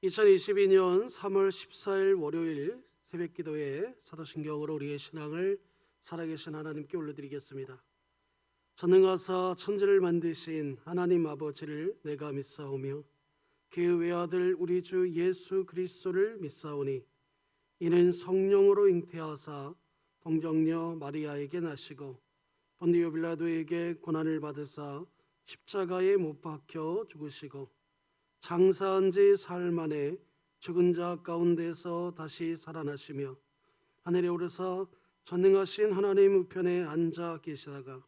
2022년 3월 14일 월요일 새벽기도에 사도신경으로 우리의 신앙을 살아계신 하나님께 올려드리겠습니다. 전능하사 천지를 만드신 하나님 아버지를 내가 믿사오며 그의 외아들 우리 주 예수 그리스도를 믿사오니 이는 성령으로 잉태하사 동정녀 마리아에게 나시고 본디오 빌라도에게 고난을 받으사 십자가에 못 박혀 죽으시고 장사한 지 사흘 만에 죽은 자 가운데서 다시 살아나시며 하늘에 오르사 전능하신 하나님 우편에 앉아 계시다가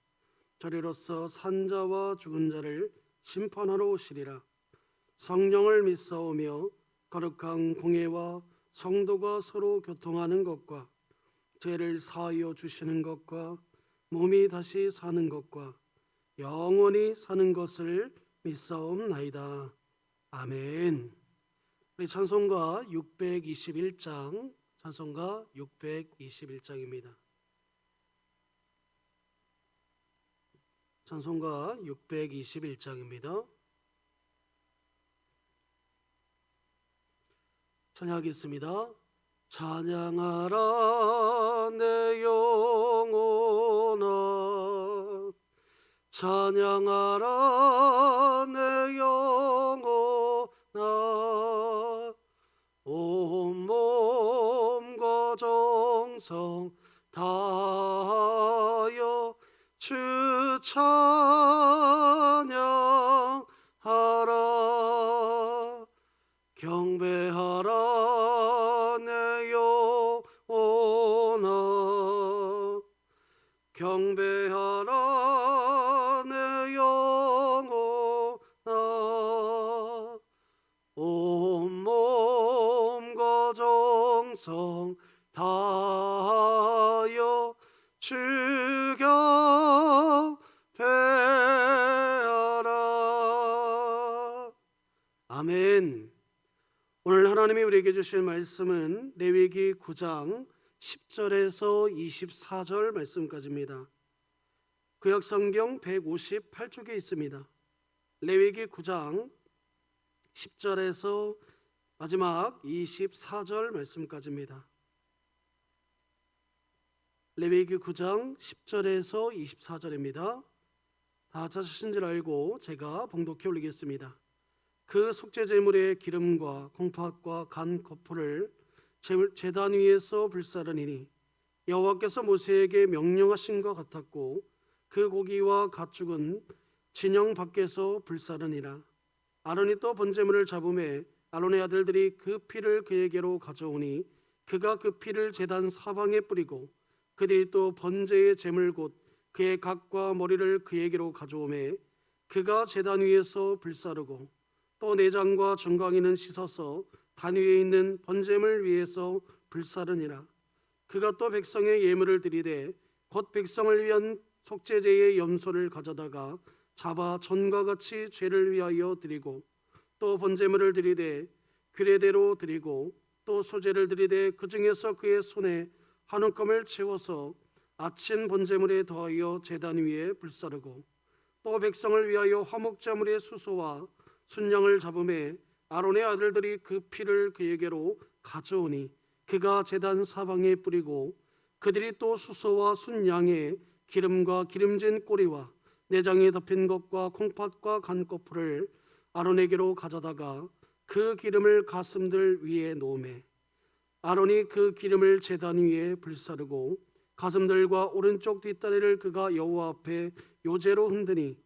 저리로서 산 자와 죽은 자를 심판하러 오시리라. 성령을 믿사오며 거룩한 공회와 성도가 서로 교통하는 것과 죄를 사하여 주시는 것과 몸이 다시 사는 것과 영원히 사는 것을 믿사옵나이다. 아멘. 우리 찬송가 621장, 찬송가 621장입니다. 찬송가 621장입니다. 찬양하겠습니다. 찬양하라 내 영혼아, 찬양하라 내 영혼아, 온 몸과 정성 다하여 주 찬양하라. 경배하라 내 영혼아, 경배하라 내 영혼아, 온 몸과 정성 다하여 주 경배하라. 아멘. 오늘 하나님이 우리에게 주신 말씀은 레위기 9장 10절에서 24절 말씀까지입니다. 구약성경 158쪽에 있습니다. 레위기 9장 10절에서 마지막 24절 말씀까지입니다. 레위기 9장 10절에서 24절입니다. 다 찾으신 줄 알고 제가 봉독해 올리겠습니다. 그 속죄 제물의 기름과 콩팥과 간 거풀을 제단 위에서 불사르니니 여호와께서 모세에게 명령하신 것 같았고 그 고기와 가축은 진영 밖에서 불사르니라. 아론이 또 번제물을 잡음에 아론의 아들들이 그 피를 그에게로 가져오니 그가 그 피를 제단 사방에 뿌리고 그들이 또 번제의 제물 곧 그의 각과 머리를 그에게로 가져오매 그가 제단 위에서 불사르고 또 내장과 정강이는 씻어서 단 위에 있는 번제물 위에서 불사르니라. 그가 또 백성의 예물을 드리되 곧 백성을 위한 속죄제의 염소를 가져다가 잡아 전과 같이 죄를 위하여 드리고 또 번제물을 드리되 규례대로 드리고 또 소제를 드리되 그 중에서 그의 손에 한 움큼을 채워서 아침 번제물에 더하여 제단 위에 불사르고 또 백성을 위하여 화목제물의 수소와 순양을 잡음에 아론의 아들들이 그 피를 그에게로 가져오니 그가 제단 사방에 뿌리고 그들이 또 수소와 순양의 기름과 기름진 꼬리와 내장에 덮인 것과 콩팥과 간거풀을 아론에게로 가져다가 그 기름을 가슴들 위에 놓으매 아론이 그 기름을 제단 위에 불사르고 가슴들과 오른쪽 뒷다리를 그가 여호와 앞에 요제로 흔드니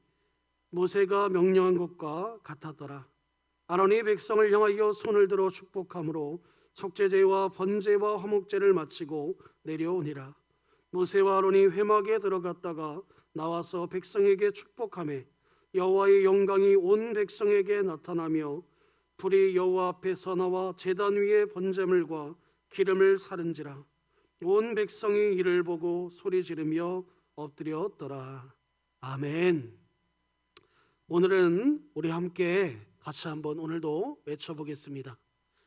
모세가 명령한 것과 같았더라. 아론이 백성을 향하여 손을 들어 축복함으로 속죄제와 번제와 화목제를 마치고 내려오니라. 모세와 아론이 회막에 들어갔다가 나와서 백성에게 축복하매 여호와의 영광이 온 백성에게 나타나며 불이 여호와 앞에서 나와 제단 위에 번제물과 기름을 사른지라. 온 백성이 이를 보고 소리 지르며 엎드렸더라. 아멘. 오늘은 우리 함께 같이 한번 오늘도 외쳐보겠습니다.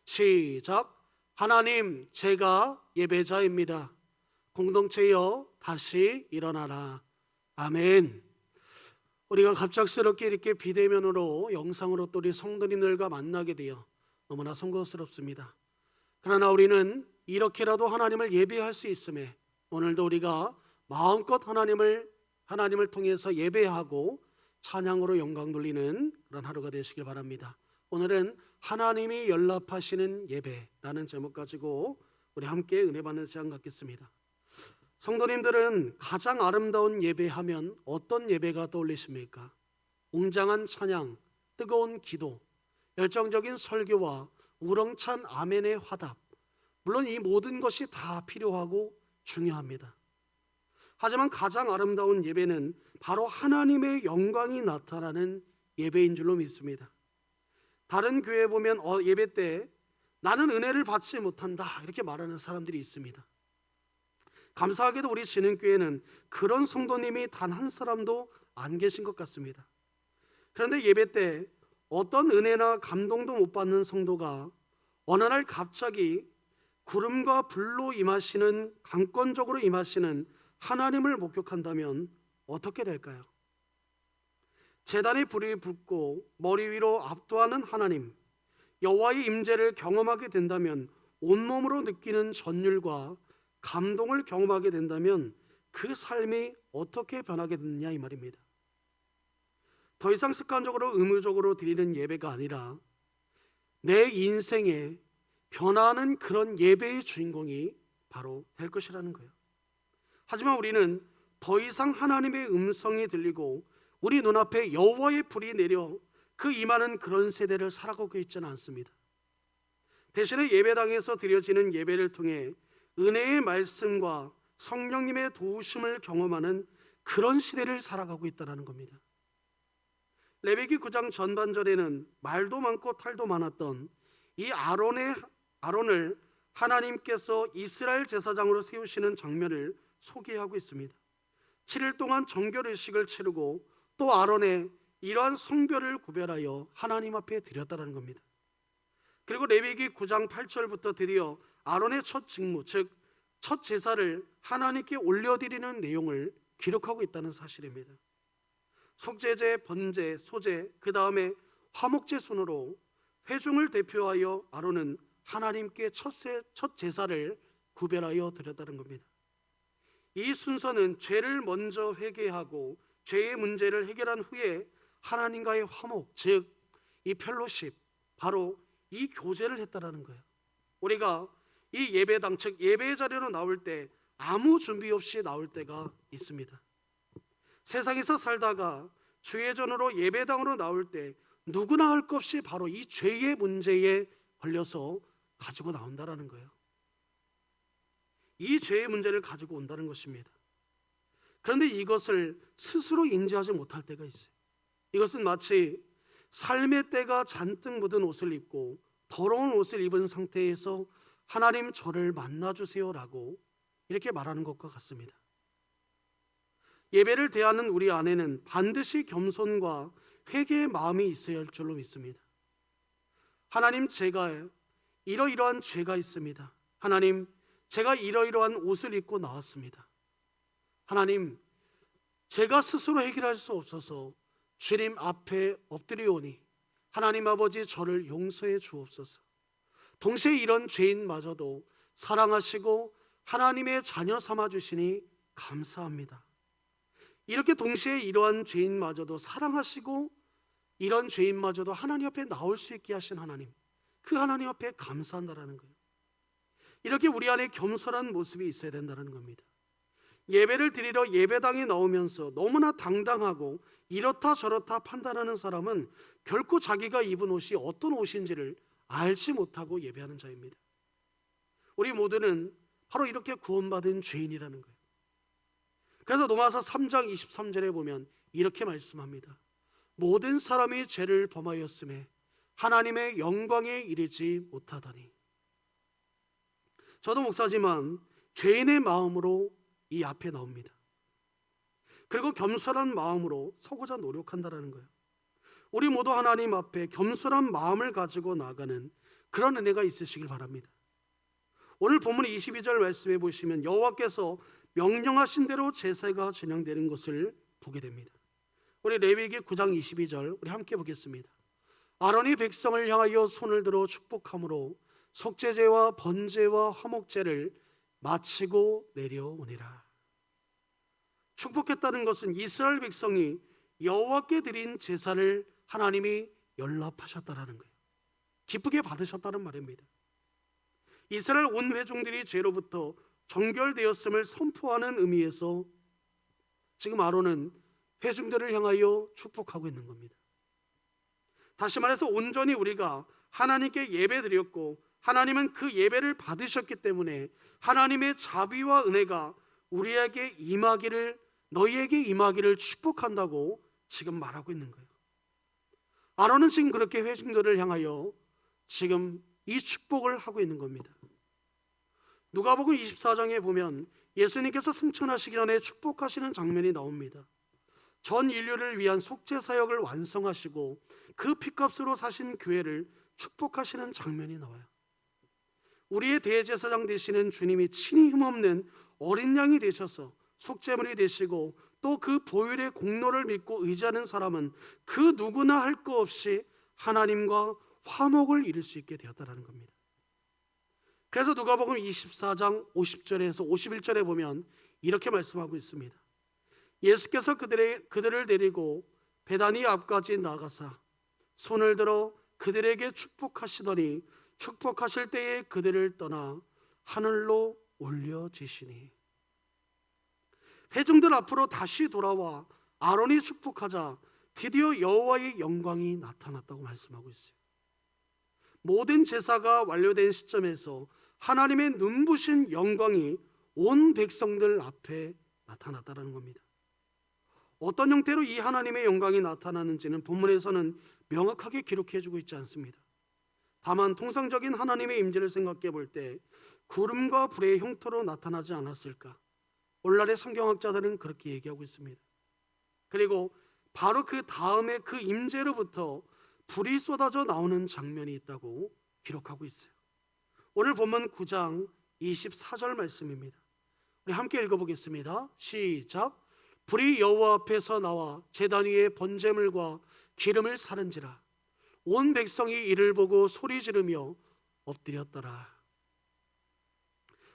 시작. 하나님, 제가 예배자입니다. 공동체여 다시 일어나라. 아멘. 우리가 갑작스럽게 이렇게 비대면으로 영상으로 또 우리 성도님들과 만나게 되어 너무나 송구스럽습니다. 그러나 우리는 이렇게라도 하나님을 예배할 수 있음에 오늘도 우리가 마음껏 하나님을 통해서 예배하고 찬양으로 영광 돌리는 그런 하루가 되시길 바랍니다. 오늘은 하나님이 연락하시는 예배라는 제목 가지고 우리 함께 은혜 받는 시간 갖겠습니다. 성도님들은 가장 아름다운 예배하면 어떤 예배가 떠올리십니까? 웅장한 찬양, 뜨거운 기도, 열정적인 설교와 우렁찬 아멘의 화답, 물론 이 모든 것이 다 필요하고 중요합니다. 하지만 가장 아름다운 예배는 바로 하나님의 영광이 나타나는 예배인 줄로 믿습니다. 다른 교회에 보면 예배 때 나는 은혜를 받지 못한다 이렇게 말하는 사람들이 있습니다. 감사하게도 우리 진흥교회는 그런 성도님이 단 한 사람도 안 계신 것 같습니다. 그런데 예배 때 어떤 은혜나 감동도 못 받는 성도가 어느 날 갑자기 구름과 불로 임하시는, 강권적으로 임하시는 하나님을 목격한다면 어떻게 될까요? 제단에 불이 붙고 머리 위로 압도하는 하나님, 여호와의 임재를 경험하게 된다면, 온몸으로 느끼는 전율과 감동을 경험하게 된다면 그 삶이 어떻게 변하게 되느냐 이 말입니다. 더 이상 습관적으로 의무적으로 드리는 예배가 아니라 내 인생에 변화하는 그런 예배의 주인공이 바로 될 것이라는 거예요. 하지만 우리는 더 이상 하나님의 음성이 들리고 우리 눈앞에 여호와의 불이 내려 그 임하는 그런 세대를 살아가고 있지는 않습니다. 대신에 예배당에서 드려지는 예배를 통해 은혜의 말씀과 성령님의 도우심을 경험하는 그런 시대를 살아가고 있다는 겁니다. 레위기 9장 전반절에는 말도 많고 탈도 많았던 이 아론을 하나님께서 이스라엘 제사장으로 세우시는 장면을 소개하고 있습니다. 7일 동안 정결의식을 치르고 또 아론의 이러한 성별을 구별하여 하나님 앞에 드렸다는 겁니다. 그리고 레위기 9장 8절부터 드디어 아론의 첫 직무, 즉 첫 제사를 하나님께 올려드리는 내용을 기록하고 있다는 사실입니다. 속죄제, 번제, 소제, 그 다음에 화목제 순으로 회중을 대표하여 아론은 하나님께 첫 제사를 구별하여 드렸다는 겁니다. 이 순서는 죄를 먼저 회개하고 죄의 문제를 해결한 후에 하나님과의 화목, 즉 이 펠로십, 바로 이 교제를 했다라는 거예요. 우리가 이 예배당, 즉 예배 자리로 나올 때 아무 준비 없이 나올 때가 있습니다. 세상에서 살다가 주의 전으로 예배당으로 나올 때 누구나 할 것 없이 바로 이 죄의 문제에 걸려서 가지고 나온다라는 거예요. 이 죄의 문제를 가지고 온다는 것입니다. 그런데 이것을 스스로 인지하지 못할 때가 있어요. 이것은 마치 삶의 때가 잔뜩 묻은 옷을 입고 더러운 옷을 입은 상태에서 하나님 저를 만나주세요라고 이렇게 말하는 것과 같습니다. 예배를 대하는 우리 안에는 반드시 겸손과 회개의 마음이 있어야 할 줄로 믿습니다. 하나님, 제가 이러이러한 죄가 있습니다. 하나님, 제가 이러이러한 옷을 입고 나왔습니다. 하나님, 제가 스스로 해결할 수 없어서 주님 앞에 엎드리오니 하나님 아버지 저를 용서해 주옵소서. 동시에 이런 죄인마저도 사랑하시고 하나님의 자녀 삼아주시니 감사합니다. 이렇게 동시에 이러한 죄인마저도 사랑하시고 이런 죄인마저도 하나님 앞에 나올 수 있게 하신 하나님, 그 하나님 앞에 감사한다라는 거예요. 이렇게 우리 안에 겸손한 모습이 있어야 된다는 겁니다. 예배를 드리러 예배당에 나오면서 너무나 당당하고 이렇다 저렇다 판단하는 사람은 결코 자기가 입은 옷이 어떤 옷인지를 알지 못하고 예배하는 자입니다. 우리 모두는 바로 이렇게 구원받은 죄인이라는 거예요. 그래서 로마서 3장 23절에 보면 이렇게 말씀합니다. 모든 사람이 죄를 범하였음에 하나님의 영광에 이르지 못하다니. 저도 목사지만 죄인의 마음으로 이 앞에 나옵니다. 그리고 겸손한 마음으로 서고자 노력한다는 거예요. 우리 모두 하나님 앞에 겸손한 마음을 가지고 나아가는 그런 은혜가 있으시길 바랍니다. 오늘 본문 22절 말씀해 보시면 여호와께서 명령하신 대로 제사가 진행되는 것을 보게 됩니다. 우리 레위기 9장 22절 우리 함께 보겠습니다. 아론이 백성을 향하여 손을 들어 축복함으로 속죄제와 번제와 화목제를 마치고 내려오니라. 축복했다는 것은 이스라엘 백성이 여호와께 드린 제사를 하나님이 연락하셨다라는 거예요. 기쁘게 받으셨다는 말입니다. 이스라엘 온 회중들이 죄로부터 정결되었음을 선포하는 의미에서 지금 아론은 회중들을 향하여 축복하고 있는 겁니다. 다시 말해서 온전히 우리가 하나님께 예배드렸고 하나님은 그 예배를 받으셨기 때문에 하나님의 자비와 은혜가 우리에게 임하기를, 너희에게 임하기를 축복한다고 지금 말하고 있는 거예요. 아론은 지금 그렇게 회중들을 향하여 지금 이 축복을 하고 있는 겁니다. 누가복음 24장에 보면 예수님께서 승천하시기 전에 축복하시는 장면이 나옵니다. 전 인류를 위한 속죄 사역을 완성하시고 그 피값으로 사신 교회를 축복하시는 장면이 나와요. 우리의 대제사장 되시는 주님이 친히 흠없는 어린 양이 되셔서 속죄물이 되시고 또 그 보혈의 공로를 믿고 의지하는 사람은 그 누구나 할 거 없이 하나님과 화목을 이룰 수 있게 되었다는 겁니다. 그래서 누가복음 24장 50절에서 51절에 보면 이렇게 말씀하고 있습니다. 예수께서 그들을 데리고 베다니 앞까지 나가사 손을 들어 그들에게 축복하시더니 축복하실 때에 그들을 떠나 하늘로 올려지시니, 회중들 앞으로 다시 돌아와 아론이 축복하자 드디어 여호와의 영광이 나타났다고 말씀하고 있어요. 모든 제사가 완료된 시점에서 하나님의 눈부신 영광이 온 백성들 앞에 나타났다는 겁니다. 어떤 형태로 이 하나님의 영광이 나타나는지는 본문에서는 명확하게 기록해주고 있지 않습니다. 다만 통상적인 하나님의 임재를 생각해 볼 때 구름과 불의 형태로 나타나지 않았을까? 오늘날의 성경학자들은 그렇게 얘기하고 있습니다. 그리고 바로 그 다음에 그 임재로부터 불이 쏟아져 나오는 장면이 있다고 기록하고 있어요. 오늘 본문 9장 24절 말씀입니다. 우리 함께 읽어보겠습니다. 시작. 불이 여호와 앞에서 나와 제단 위에 번제물과 기름을 사른지라 온 백성이 이를 보고 소리 지르며 엎드렸더라.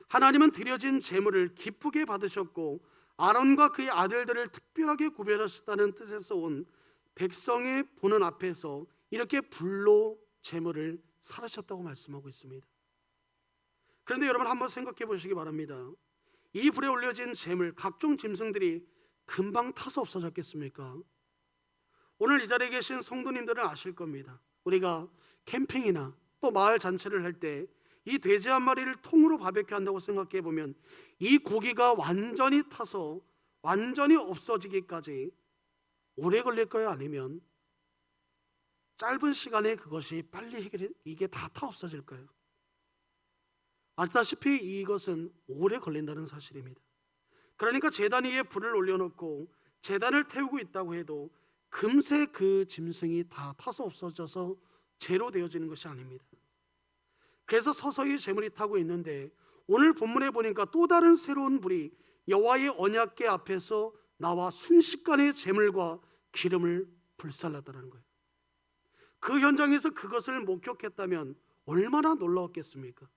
하나님은 드려진 제물을 기쁘게 받으셨고 아론과 그의 아들들을 특별하게 구별하셨다는 뜻에서 온 백성의 보는 앞에서 이렇게 불로 제물을 사르셨다고 말씀하고 있습니다. 그런데 여러분 한번 생각해 보시기 바랍니다. 이 불에 올려진 제물, 각종 짐승들이 금방 타서 없어졌겠습니까? 오늘 이 자리에 계신 성도님들은 아실 겁니다. 우리가 캠핑이나 또 마을 잔치를 할 때 이 돼지 한 마리를 통으로 바베큐 한다고 생각해 보면 이 고기가 완전히 타서 완전히 없어지기까지 오래 걸릴까요? 아니면 짧은 시간에 그것이 빨리 이게 다 타 없어질까요? 아시다시피 이것은 오래 걸린다는 사실입니다. 그러니까 제단 위에 불을 올려놓고 제단을 태우고 있다고 해도 금세 그 짐승이 다 타서 없어져서 재로 되어지는 것이 아닙니다. 그래서 서서히 제물이 타고 있는데 오늘 본문에 보니까 또 다른 새로운 불이 여호와의 언약궤 앞에서 나와 순식간에 제물과 기름을 불살랐다는 거예요. 그 현장에서 그것을 목격했다면 얼마나 놀라웠겠습니까?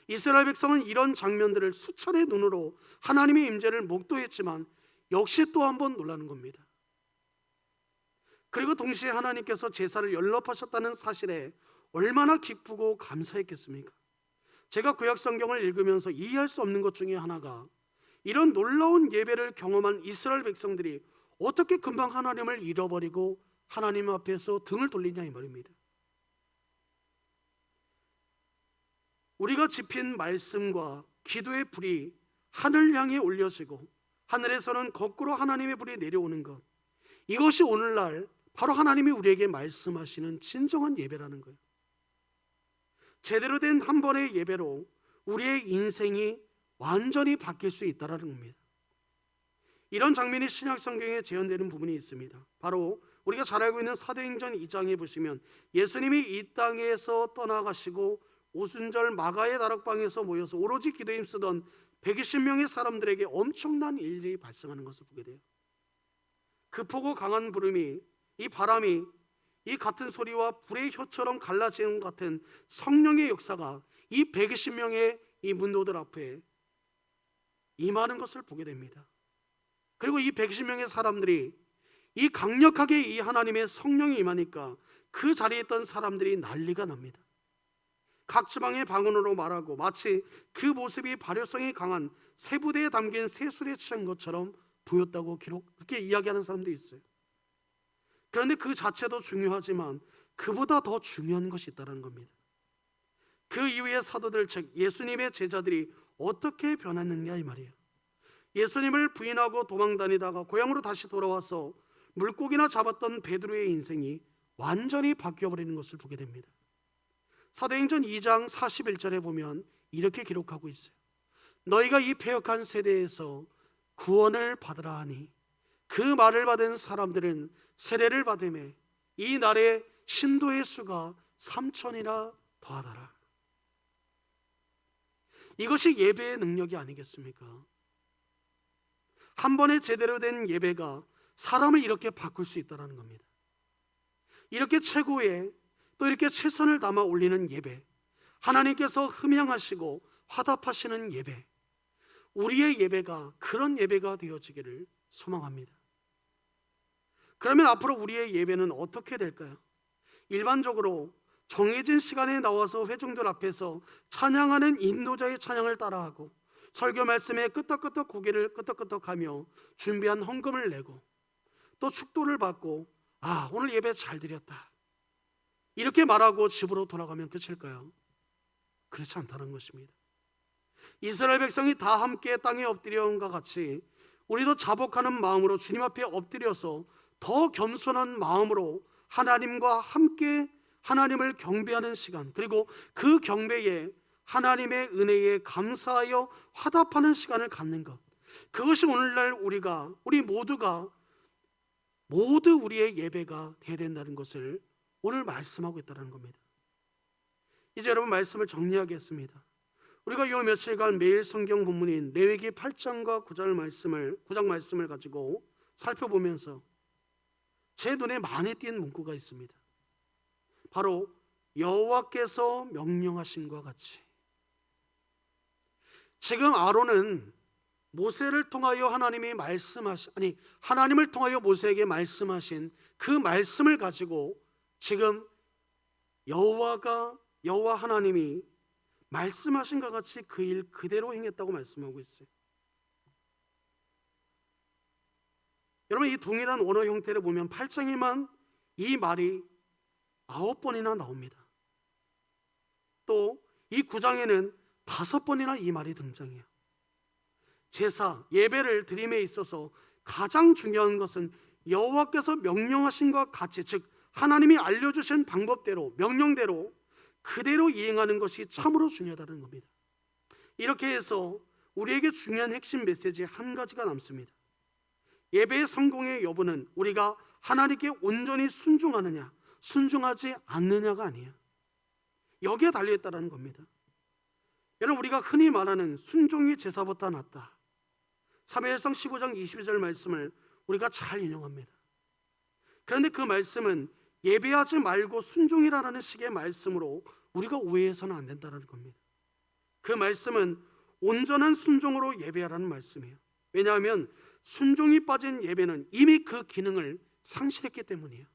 이스라엘 백성은 이런 장면들을 수차례 눈으로 하나님의 임재를 목도했지만 역시 또 한 번 놀라는 겁니다. 그리고 동시에 하나님께서 제사를 연락하셨다는 사실에 얼마나 기쁘고 감사했겠습니까? 제가 구약 성경을 읽으면서 이해할 수 없는 것 중에 하나가 이런 놀라운 예배를 경험한 이스라엘 백성들이 어떻게 금방 하나님을 잃어버리고 하나님 앞에서 등을 돌리냐 이 말입니다. 우리가 지핀 말씀과 기도의 불이 하늘 향해 올려지고 하늘에서는 거꾸로 하나님의 불이 내려오는 것, 이것이 오늘날 바로 하나님이 우리에게 말씀하시는 진정한 예배라는 거예요. 제대로 된 한 번의 예배로 우리의 인생이 완전히 바뀔 수 있다는 겁니다. 이런 장면이 신약 성경에 재현되는 부분이 있습니다. 바로 우리가 잘 알고 있는 사도행전 2장에 보시면 예수님이 이 땅에서 떠나가시고 오순절 마가의 다락방에서 모여서 오로지 기도에 힘쓰던 120명의 사람들에게 엄청난 일이 발생하는 것을 보게 돼요. 급하고 강한 구름이, 이 바람이 이 같은 소리와 불의 혀처럼 갈라지는 것 같은 성령의 역사가 이 120명의 이 문도들 앞에 임하는 것을 보게 됩니다. 그리고 이 120명의 사람들이 이 강력하게 이 하나님의 성령이 임하니까 그 자리에 있던 사람들이 난리가 납니다. 각 지방의 방언으로 말하고 마치 그 모습이 발효성이 강한 새 부대에 담긴 새술에 취한 것처럼 보였다고 그렇게 이야기하는 사람도 있어요. 그런데 그 자체도 중요하지만 그보다 더 중요한 것이 있다는 겁니다. 그 이후에 사도들, 즉 예수님의 제자들이 어떻게 변했느냐 이 말이에요. 예수님을 부인하고 도망다니다가 고향으로 다시 돌아와서 물고기나 잡았던 베드로의 인생이 완전히 바뀌어버리는 것을 보게 됩니다. 사도행전 2장 41절에 보면 이렇게 기록하고 있어요. 너희가 이 패역한 세대에서 구원을 받으라 하니 그 말을 받은 사람들은 세례를 받음에 이 날에 신도의 수가 3,000이나 더하더라. 이것이 예배의 능력이 아니겠습니까? 한 번에 제대로 된 예배가 사람을 이렇게 바꿀 수 있다는 겁니다. 이렇게 최고의 또 이렇게 최선을 담아 올리는 예배, 하나님께서 흠양하시고 화답하시는 예배, 우리의 예배가 그런 예배가 되어지기를 소망합니다. 그러면 앞으로 우리의 예배는 어떻게 될까요? 일반적으로 정해진 시간에 나와서 회중들 앞에서 찬양하는 인도자의 찬양을 따라하고 설교 말씀에 끄덕끄덕 고개를 끄덕끄덕하며 준비한 헌금을 내고 또 축도를 받고 오늘 예배 잘 드렸다 이렇게 말하고 집으로 돌아가면 끝일까요? 그렇지 않다는 것입니다. 이스라엘 백성이 다 함께 땅에 엎드려온과 같이 우리도 자복하는 마음으로 주님 앞에 엎드려서 더 겸손한 마음으로 하나님과 함께 하나님을 경배하는 시간, 그리고 그 경배에 하나님의 은혜에 감사하여 화답하는 시간을 갖는 것, 그것이 오늘날 우리 모두가 모두 우리의 예배가 되어야 된다는 것을 오늘 말씀하고 있다는 겁니다. 이제 여러분 말씀을 정리하겠습니다. 우리가 이 며칠간 매일 성경 본문인 레위기 8장과 9장 말씀을 가지고 살펴보면서 제 눈에 많이 띈 문구가 있습니다. 바로 여호와께서 명령하심과 같이. 지금 아론은 모세를 통하여 하나님을 통하여 모세에게 말씀하신 그 말씀을 가지고 지금 여호와 하나님이 말씀하신 것 같이 그 일 그대로 행했다고 말씀하고 있어요. 여러분, 이 동일한 언어 형태를 보면 8장에만 이 말이 9번이나 나옵니다. 또 이 9장에는 5번이나 이 말이 등장해요. 제사, 예배를 드림에 있어서 가장 중요한 것은 여호와께서 명령하신 것 같이, 즉 하나님이 알려주신 방법대로, 명령대로 그대로 이행하는 것이 참으로 중요하다는 겁니다. 이렇게 해서 우리에게 중요한 핵심 메시지 한 가지가 남습니다. 예배의 성공의 여부는 우리가 하나님께 온전히 순종하느냐 순종하지 않느냐가 아니에요. 여기에 달려있다는 겁니다. 여러분, 우리가 흔히 말하는 순종이 제사보다 낫다, 사무엘상 15장 22절 말씀을 우리가 잘 인용합니다. 그런데 그 말씀은 예배하지 말고 순종이라는 식의 말씀으로 우리가 오해해서는 안 된다는 겁니다. 그 말씀은 온전한 순종으로 예배하라는 말씀이에요. 왜냐하면 순종이 빠진 예배는 이미 그 기능을 상실했기 때문이에요.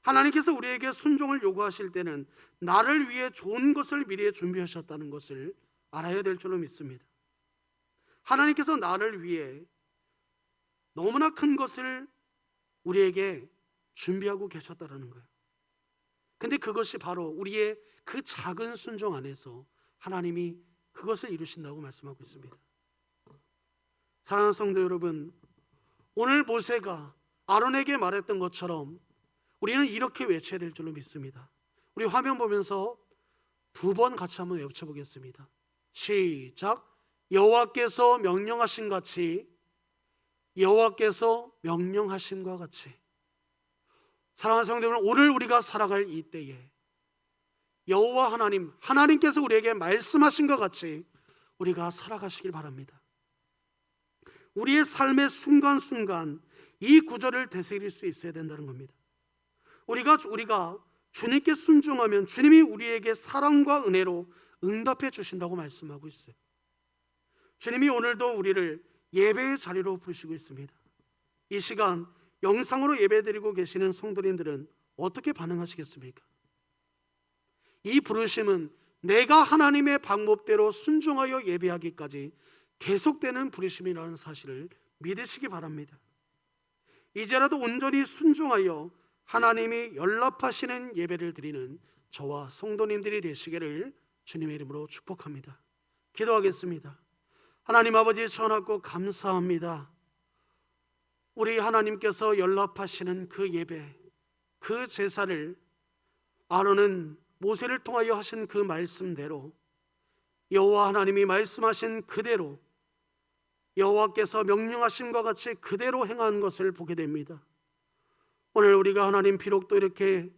하나님께서 우리에게 순종을 요구하실 때는 나를 위해 좋은 것을 미리 준비하셨다는 것을 알아야 될 줄로 믿습니다. 하나님께서 나를 위해 너무나 큰 것을 우리에게 준비하고 계셨다는 거예요. 근데 그것이 바로 우리의 그 작은 순종 안에서 하나님이 그것을 이루신다고 말씀하고 있습니다. 사랑하는 성도 여러분, 오늘 모세가 아론에게 말했던 것처럼 우리는 이렇게 외쳐야 될 줄로 믿습니다. 우리 화면 보면서 2번 같이 한번 외쳐보겠습니다. 시작. 여호와께서 명령하신 같이, 여호와께서 명령하심과 같이. 사랑하는 성도 여러분, 오늘 우리가 살아갈 이 때에 여호와 하나님께서 우리에게 말씀하신 것 같이 우리가 살아가시길 바랍니다. 우리의 삶의 순간순간 이 구절을 되새길 수 있어야 된다는 겁니다. 우리가 주님께 순종하면 주님이 우리에게 사랑과 은혜로 응답해 주신다고 말씀하고 있어요. 주님이 오늘도 우리를 예배의 자리로 부르시고 있습니다. 이 시간 영상으로 예배드리고 계시는 성도님들은 어떻게 반응하시겠습니까? 이 부르심은 내가 하나님의 방법대로 순종하여 예배하기까지 계속되는 부르심이라는 사실을 믿으시기 바랍니다. 이제라도 온전히 순종하여 하나님이 연락하시는 예배를 드리는 저와 성도님들이 되시기를 주님의 이름으로 축복합니다. 기도하겠습니다. 하나님 아버지 전하고 감사합니다. 우리 하나님께서 연락하시는 그 예배, 그 제사를 아론은 모세를 통하여 하신 그 말씀대로 여호와 하나님이 말씀하신 그대로 여호와께서 명령하신 것 같이 그대로 행하는 것을 보게 됩니다. 오늘 우리가 하나님 비록 또 이렇게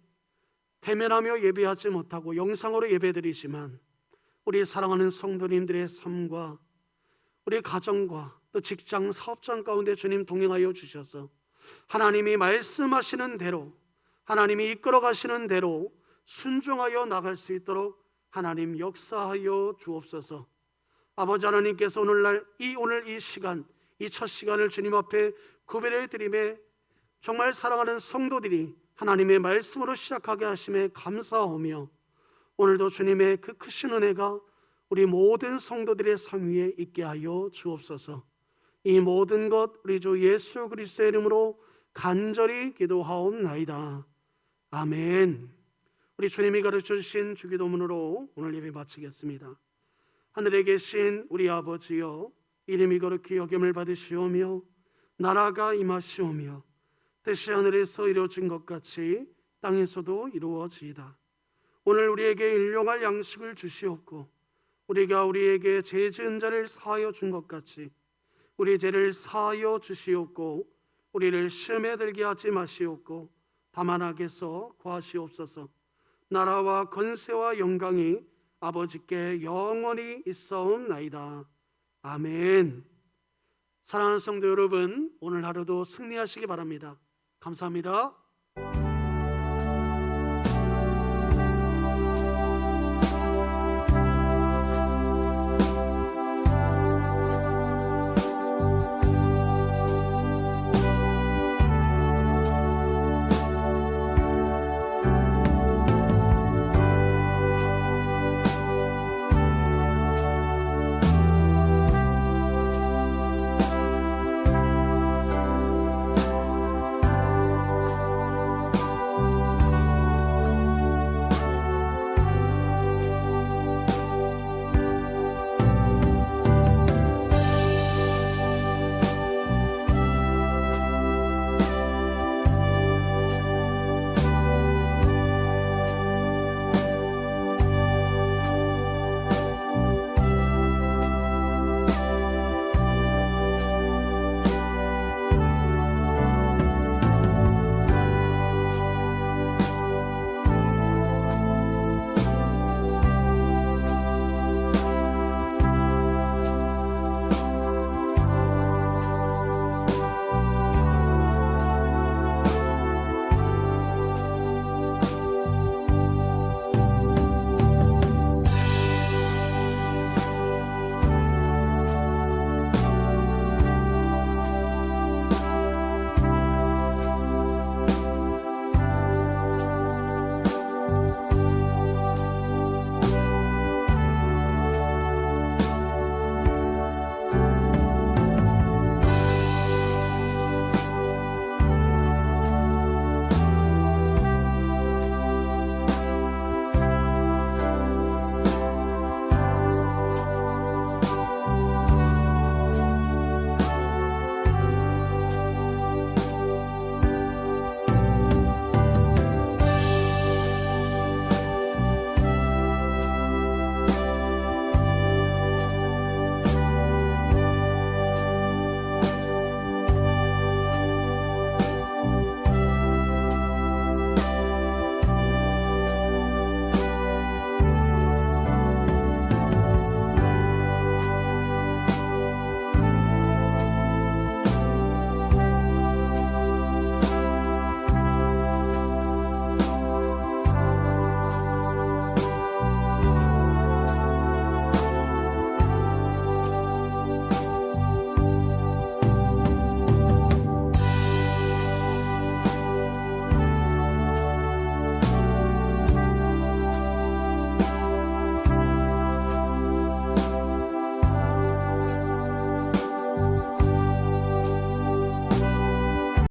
대면하며 예배하지 못하고 영상으로 예배드리지만 우리 사랑하는 성도님들의 삶과 우리 가정과 또 직장, 사업장 가운데 주님 동행하여 주셔서 하나님이 말씀하시는 대로 하나님이 이끌어 가시는 대로 순종하여 나갈 수 있도록 하나님 역사하여 주옵소서. 아버지 하나님께서 오늘 이 시간, 이 첫 시간을 주님 앞에 구별해 드림에 정말 사랑하는 성도들이 하나님의 말씀으로 시작하게 하심에 감사하며 오늘도 주님의 그 크신 은혜가 우리 모든 성도들의 삶 위에 있게 하여 주옵소서. 이 모든 것 우리 주 예수 그리스도의 이름으로 간절히 기도하옵나이다. 아멘. 우리 주님이 가르쳐 주신 주기도문으로 오늘 예배 마치겠습니다. 하늘에 계신 우리 아버지여, 이름이 거룩히 여김을 받으시오며 나라가 임하시오며 뜻이 하늘에서 이루어진 것 같이 땅에서도 이루어지이다. 오늘 우리에게 일용할 양식을 주시옵고 우리가 우리에게 죄 지은 자를 사하여 준 것 같이 우리 죄를 사하여 주시옵고 우리를 시험에 들게 하지 마시옵고 다만 악에서 구하시옵소서. 나라와 권세와 영광이 아버지께 영원히 있사옵나이다. 아멘. 사랑하는 성도 여러분, 오늘 하루도 승리하시기 바랍니다. 감사합니다.